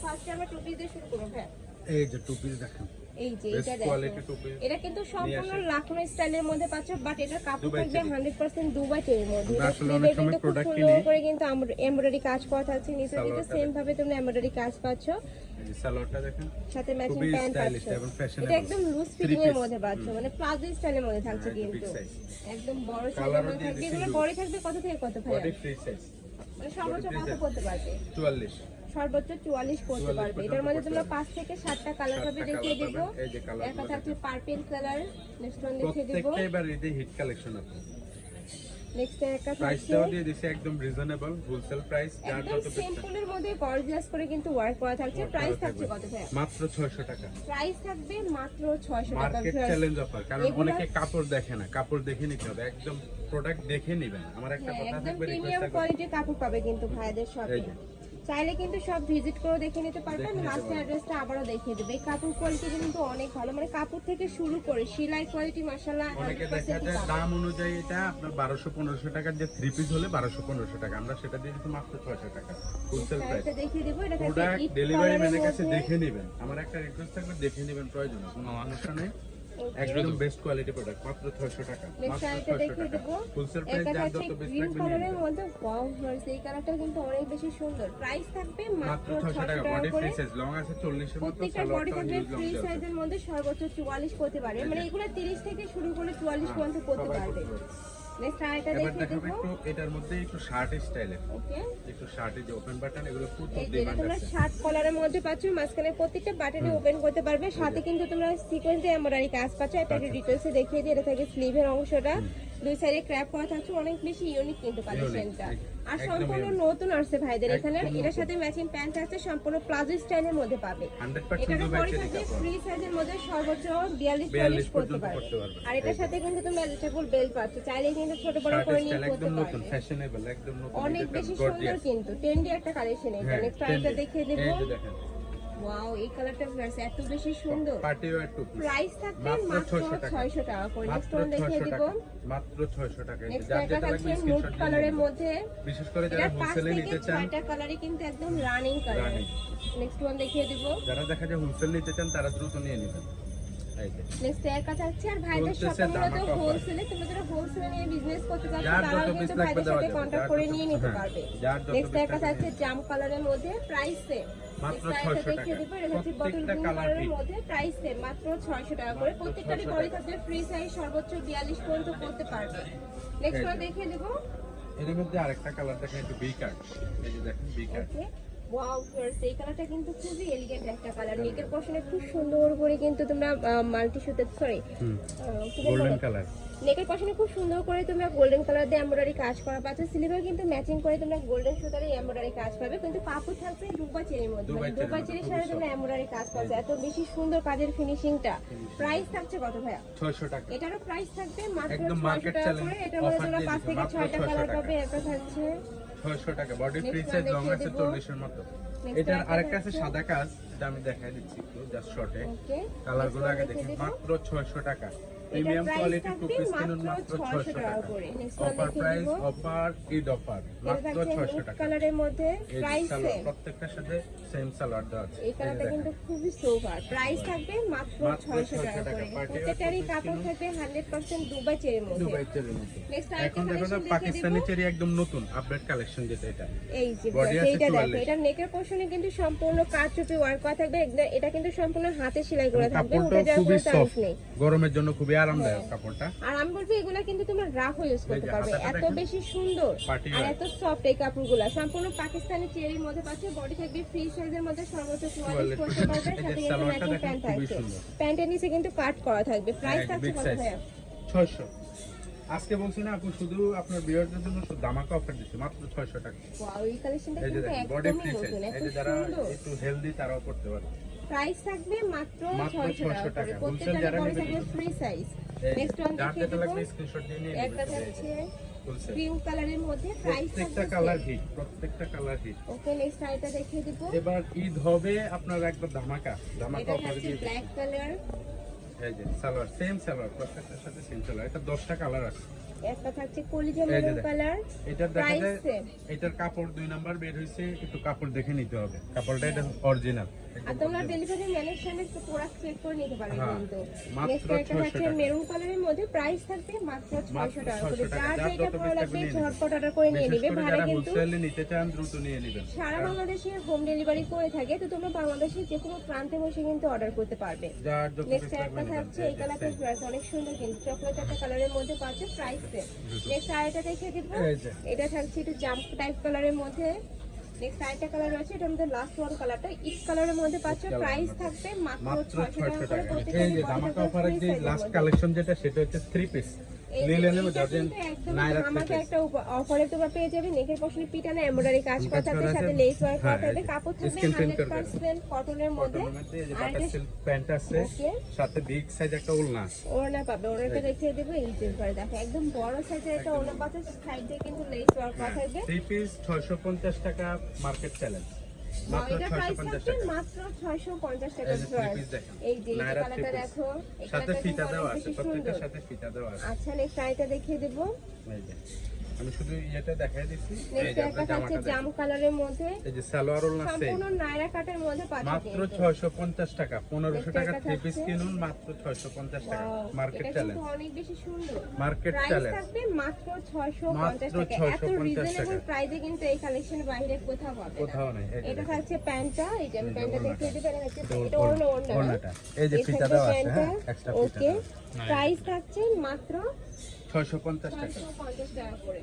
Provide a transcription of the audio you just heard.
ফার্স্টে আমরা two piece দিয়ে শুরু করব ভাই। এই যে টু পিস দেখেন, এই যে এটা দেখো, এটা কিন্তু সম্পূর্ণ লাখনো স্টাইলের মধ্যে পাচ্ছ, বাট এটা কাপড় থাকবে 100% দুবাই চেরির মধ্যে। আসলে অনেক সময় প্রোডাক্ট কিনি করে কিন্তু এমব্রয়ডারি কাজ করা থাকছে, নিচে কিন্তু সেম ভাবে তোমরা এমব্রয়ডারি কাজ পাচ্ছ। এই যে সালোয়ারটা দেখেন, সাথে ম্যাচিং প্যান্ট পাচ্ছ। এবং ফ্যাশনেবল, এটা একদম লুজ ফিটিং এর মধ্যে পাচ্ছ, মানে প্লাজো স্টাইলের মধ্যে থাকছে কিন্তু একদম বড় সাইজের মধ্যে থাকবে। এগুলো বড় থাকবে কত থেকে কত ভাই? বডি ফ্রি সাইজ, মানে সর্বোচ্চ কত করতে পারবে? 44, সর্বোচ্চ 44 করতে পারবে। এটার মধ্যে তোমরা 5 থেকে 7টা কালার পাবে, দেখিয়ে দেব। এই যে কালার, একটা থাকছে পার্পল কালার, নেক্সট ওয়ান দেখিয়ে দেব। প্রত্যেকটা এবার এই যে হিট কালেকশন আছে। নেক্সট একটা থাকছে, প্রাইসটাও দিয়ে দিছি একদম রিজনেবল, হোলসেল প্রাইস, যার একদম যত সিম্পলের মধ্যে গর্জিয়াস করে কিন্তু ওয়ার্ক করা থাকছে। প্রাইস থাকছে কত ভাই? মাত্র 600 টাকা। প্রাইস থাকবে মাত্র 600 টাকা। মার্কেট চ্যালেঞ্জ অফার, কারণ অনেকে কাপড় দেখে না, কাপড় দেখে নিতে হবে, একদম প্রোডাক্ট দেখে নেবেন। আমার একটা কথা একদম থাকবে, প্রিমিয়াম রিকোয়েস্ট থাকবে, কোয়ালিটির কাপড় পাবে কিন্তু ভাইদের শপে। চাইলে কিন্তু সব ভিজিট করে দেখে নিতে পারবেন। আমি লাস্ট অ্যাড্রেসটা আবারও দেখিয়ে দেব। এই কাপড় কোয়ালিটি কিন্তু অনেক ভালো, মানে কাপড় থেকে শুরু করে সেলাই কোয়ালিটি মাশাআল্লাহ। অনেকে দেখা যায় দাম অনুযায়ী এটা আপনার 1200-1500 টাকার যে থ্রি পিস হলে 1200-1500 টাকা, আমরা সেটা দিয়ে দিচ্ছি মাত্র 600 টাকা হোলসেল প্রাইস। এটা দেখিয়ে দেব। এটা প্রোডাক্ট ডেলিভারি ম্যানের কাছে দেখে নেবেন। আমার একটা রিকোয়েস্ট থাকবে, দেখে নেবেন, প্রয়োজন কোনো অনুষ্ঠানে একদম বেস্ট কোয়ালিটি প্রোডাক্ট, মাত্র 600 টাকা। মাত্র 600 টাকা হোলসেল প্রাইস, যার যত বেশি লাগবে নিয়ে কালারের মধ্যে ওয়াও ভার্স, এই কালারটা কিন্তু অনেক বেশি সুন্দর। প্রাইস থাকবে মাত্র 600 টাকা বডি করে। ফ্রি সাইজ, লং আছে 40 এর মতো, প্রত্যেকটা বডি থাকবে ফ্রি সাইজের মধ্যে, সর্বোচ্চ 44 করতে পারে, মানে এগুলা 30 থেকে শুরু করে 44 পর্যন্ত করতে পারবে। নেক্সট আইটা দেখিয়ে দেব। একটু এটার মধ্যে একটু শার্ট স্টাইলের, ওকে, একটু শার্টের যে ওপেন বাটন, এগুলো প্রচুর এই যে ডিমান্ড তোমরা আছে। শার্ট কলারের মধ্যে পাচ্ছ, মাঝখানে প্রত্যেকটা বাটনে ওপেন করতে পারবে। সাথে কিন্তু তোমরা সিকোয়েন্স দিয়ে এমব্রয়ডারি কাজ পাচ্ছ। এটা একটু ডিটেইলসে দেখিয়ে দিই। এটা থাকে স্লিভের অংশটা, দুই সাইডে ক্র্যাপ করা থাকছে, অনেক বেশি ইউনিক কিন্তু কালেকশনটা। আর সম্পূর্ণ নতুন আসছে ভাইদের এখানে। এটার সাথে ম্যাচিং প্যান্ট আছে, সম্পূর্ণ প্লাজো স্টাইলের মধ্যে পাবে। 100% এটার দুবাই পরে চেরি থাকবে কাপড়, ফ্রি সাইজের মধ্যে সর্বোচ্চ 42-44 করতে পারবে। আর এটার সাথে কিন্তু তুমি অ্যাডজাস্টেবল বেল্ট পাচ্ছ, চাইলে কিন্তু ছোট বড় করে নিয়ে করতে একদম নতুন পারবে। ফ্যাশনেবল, একদম নতুন, অনেক বেশি সুন্দর কিন্তু ট্রেন্ডি একটা কালেকশন। এটা নেক্সট আইটা দেখিয়ে দেব। এই যে দেখেন, ওয়াও, এই কালারটা ভিউয়ার্স এত বেশি সুন্দর। Party wear two piece, price থাকবে মাত্র 600 টাকা করে। নেক্সট মাত্র ওয়ান দেখিয়ে 600 দিব। টাকা, মাত্র 600 টাকা। নেক্সট যার একটা যেটা লাগবে থাকছে নুড স্ক্রিনশট দিয়ে কালারের নিন। মধ্যে, বিশেষ করে যারা এটা 5 হোলসেলে থেকে নিতে চান, 6টা কালারই কিন্তু একদম রানিং কালার। নেক্সট ওয়ান দেখিয়ে দিব। যারা দেখা যায় হোলসেল নিতে চান, তারা দ্রুত নিয়ে নেবেন। এই যে নেক্সট এর কাছে আছে। আর ভাইদের শপে মূলত হোলসেলে, তোমরা যারা হোলসেলে নিয়ে বিজনেস করতে চাও তারাও কিন্তু ভাইদের সাথে কন্টাক্ট করে নিয়ে নিতে পারবে। নেক্সট এর কাছে আছে জাম কালারের মধ্যে, প্রাইস সেম মাত্র 600 টাকা। প্রত্যেকটা কালারের মধ্যে প্রাইস সেম, মাত্র 600 টাকা করে। প্রত্যেকটারই বডি থাকবে ফ্রি সাইজ, সর্বোচ্চ 42 পর্যন্ত করতে পারবে। নেক্সট ওয়ান দেখিয়ে দেব। এর মধ্যে আরেকটা কালার দেখেন, একটু বি কাট, এই যে দেখেন বি কাট। ওকে, ওয়াও ভিউয়ার্স, এই কালারটা কিন্তু খুবই এলিগেন্ট একটা কালার। নেকের পোরশনে খুব সুন্দর করে কিন্তু তোমরা মাল্টি সুতে, সরি গোল্ডেন কালার, নেকের পোরশনে খুব সুন্দর করে তোমরা গোল্ডেন কালার দিয়ে এমব্রয়ডারি কাজ করা পাচ্ছ। স্লিভে কিন্তু ম্যাচিং করে তোমরা গোল্ডেন সুতারে এমব্রয়ডারি কাজ পাবে, কিন্তু কাপড় থাকবে দুবাই চেরির মধ্যে। দুবাই চেরির সাথে তোমরা এমব্রয়ডারি কাজ পাচ্ছ। এত বেশি সুন্দর কাজের ফিনিশিংটা। প্রাইস থাকছে কত ভাইয়া? 600 টাকা। এটারও প্রাইস থাকবে মাত্র একদম 600 মার্কেট টাকা চ্যালেঞ্জ করে। এটার মধ্যে তোমরা 5 থেকে মাত্র 6টা 600 কালার টাকা। পাবে। এটা থাকছে 600 টাকা, বডি ফ্রি সাইজ, লং আছে 40 এর মতো। এটার আরেকটা আছে সাদা কাজ, এটা আমি দেখাই দিচ্ছি একটু জাস্ট শর্টে। ওকে, কালারগুলো আগে দেখেন, মাত্র 600 টাকা। প্রিমিয়াম কোয়ালিটি টু পিস কিনুন মাত্র 600 টাকা। Offer price, offer Eid offer, মাত্র 600 টাকা। কালারের মধ্যে প্রাইস সেম, প্রত্যেকটার সাথে সেম সালোয়ার দেওয়া আছে। এই কালারটা কিন্তু খুবই সোবার। প্রাইস থাকবে মাত্র 600 টাকা করে। প্রত্যেকটারই কাপড় থাকবে 100% দুবাই চেরির মধ্যে। দুবাই চেরির মধ্যে। নেক্সট এখন দেখো না, পাকিস্তানি চেরি একদম নতুন আপডেট কালেকশন যেটা, এটা এই যে এইটা দেখো, এটা নেকের পোরশনে কিন্তু সম্পূর্ণ কাটচুপি ওয়ার্ক করা থাকবে। এটা কিন্তু সম্পূর্ণ হাতে সেলাই করা থাকবে, উঠে যাওয়ার কোনো চান্স নেই। গরমের জন্য খুবই আরামদায়ক কাপড়টা। আর আমি বলবো এগুলা কিন্তু তোমরা রাফ ইউজ করতে পারবে, এত বেশি সুন্দর আর এত সফট এই কাপড়গুলা। সম্পূর্ণ পাকিস্তানি চেরির মধ্যে পাচ্ছে, বডি থাকবে ফ্রি সাইজের মধ্যে, সর্বোচ্চ 44 করতে পারবে। সাথে কিন্তু ম্যাচিং প্যান্ট থাকবে, প্যান্টের নিচে কিন্তু কাট করা থাকবে। প্রাইস থাকছে কত ভাইয়া? 600। আজকে বলছি না আপু, শুধু আপনার ভিউয়ারদের জন্য ধামাকা অফার দিচ্ছি, মাত্র 600 টাকা। ওয়াও, এই কালেকশনটা এই যে কিন্তু দেখেন, বডি একদমই ফ্রি নতুন, সাইজ, এত এই যে যারা সুন্দর। একটু হেলদি তারাও করতে পারে। প্রাইস থাকবে মাত্র 600 টাকা করে। হোলসেল প্রত্যেকটা যারা বডি নেবে থাকবে ফ্রি সাইজ। নেক্সট ওয়ান যার দেখিয়ে যেটা দেব। লাগবে স্ক্রিনশট দিয়ে নিয়ে নেবেন। একটা থাকছে হোলসেল, ক্রিম কালারের মধ্যে, প্রাইস প্রত্যেকটা থাকবে কালার হিট, প্রত্যেকটা কালার হিট। ওকে, নেক্সট আইটা দেখিয়ে দেব। এবার ঈদ হবে আপনার একবার ধামাকা এটা অফার থাকছে দিয়ে ব্ল্যাক কালার। এই যে সালোয়ার, সেম সালোয়ার, প্রত্যেকটার সাথে সেম সালোয়ার। এটা 10টা কালার আছে। একটা থাকছে কলিজা এই যে মেরুন দেখেন। কালার, এটার দেখা প্রাইস যায় সেম। এটার কাপড় 2 নাম্বার বের হইছে, একটু কাপড় দেখে নিতে হবে। কাপড়টা এটা অরিজিনাল। আর তোমরা ডেলিভারি ম্যানের সামনে একটু প্রোডাক্ট চেক করে নিতে পারবে হ্যাঁ, কিন্তু। মাত্র নেক্সট একটা 600 থাকছে টাকা। মেরুন কালারের মধ্যে, প্রাইস থাকবে মাত্র 600 টাকা করে। 600 টাকা। যার যার যেটা যত ভালো পিস লাগবে লাগবে নিয়ে নেবেন। ঝটপট অর্ডার করে নিয়ে বিশেষ নেবে। করে ভাড়া যারা কিন্তু হোলসেলে নিতে চান দ্রুত নিয়ে নেবেন। সারা বাংলাদেশে হোম ডেলিভারি করে থাকে, তো তোমরা বাংলাদেশের যে কোনো প্রান্তে বসে কিন্তু অর্ডার করতে পারবে। যার যত নেক্সট পিস লাগবে একটা নেবেন। থাকছে এই কালারটা অনেক সুন্দর কিন্তু চকলেট একটা কালারের মধ্যে পাচ্ছে, প্রাইস সেম। নেক্সট আরেকটা দেখিয়ে দিব, এই যে। এটা থাকছে একটু জাম্প টাইপ কালারের মধ্যে। নেক্সট আরেকটা কালার আছে, এটার মধ্যে লাস্ট ওয়ান কালারটা ইট কালারের মধ্যে পাচ্ছে, প্রাইস থাকবে মাত্র মাত্র 600 টাকা 600 করে। টাকা। প্রত্যেকটা এই যে body ধামাকা size অফারের যে free size লাস্ট এর কালেকশন যেটা, সেটা হচ্ছে 3 পিস এই- লিলেনের এইটা মধ্যে অরিজিনাল কিন্তু একদম নাইরা ধামাকা 3 পিস। একটা অফারে তোমরা পেয়ে যাবে। নেকের পশনে পিটানো এমব্রয়ডারি কাজ করা কাজ থাকবে, করা সাথে আছে। লেস ওয়ার্ক করা হ্যাঁ, থাকবে, এই যে। কাপড় থাকবে Skin print করবে। 100% কটনের মধ্যে। কটনের মধ্যে এই যে আর বাটার এটা সিল্ক প্যান্ট আছে, ওকে, সাথে বিগ সাইজ একটা ওড়না আছে। ওড়না পাবে, ওড়নাটা দেখিয়ে দেবো। এই যে করে দেখো একদম বড় সাইজের একটা ওড়না পাচ্ছে, সাইডে কিন্তু লেস ওয়ার্ক করা থাকবে। 3 পিস 650 টাকা মার্কেট চ্যালেঞ্জ। মাত্র এটা প্রাইস 650 থাকবে টাকা। মাত্র 650 টাকা। এই যে 3 পিস দেখেন। এই যে এই নাইরা কালারটা 3 পিস। দেখো, এই সাথে কালারটা ফিতা কিন্তু দেওয়া অনেক আছে, বেশি প্রত্যেকটার সুন্দর। সাথে ফিতা দেওয়া আছে। আচ্ছা নেক্সট আইটা দেখিয়ে দেবো। এই যে আমি শুধু ইয়েটা দেখাই দিচ্ছি। এই নেক্সট যে একটা আপনার থাকছে জামাটা জাম দেখেন। কালারের মধ্যে, এই যে সালোয়ার ওড়না সেম। সম্পূর্ণ নাইরা কাটের মধ্যে পাচ্ছি মাত্র কিন্তু। 650 টাকা। 1500 টাকা এটা 3 পিস থাকছে। কিনুন, মাত্র 650 টাকা। Wow, মার্কেট এটা চ্যালেঞ্জ। কিন্তু অনেক বেশি সুন্দর। Market price challenge. থাকবে মাত্র 650 মাত্র টাকা। এত 650 রিজনেবল টাকা। প্রাইসে কিন্তু এই কালেকশন বাইরে কোথাও পাবে না। কোথাও নাই। এই যে এটা দেখেন। থাকছে প্যান্টটা, এই যে আমি এই যে প্যান্টটা ওড়নাটা। দেখিয়ে দিই, এটা হচ্ছে এটা এটা ওড়না না? ওড়নাটা। এই যে এই ফিতা থাকবে দেওয়া আছে, প্যান্টটা, হ্যাঁ, এক্সট্রা ফিতা ওকে। দেওয়া। প্রাইস থাকছে মাত্র 650 টাকা। 650 টাকা করে।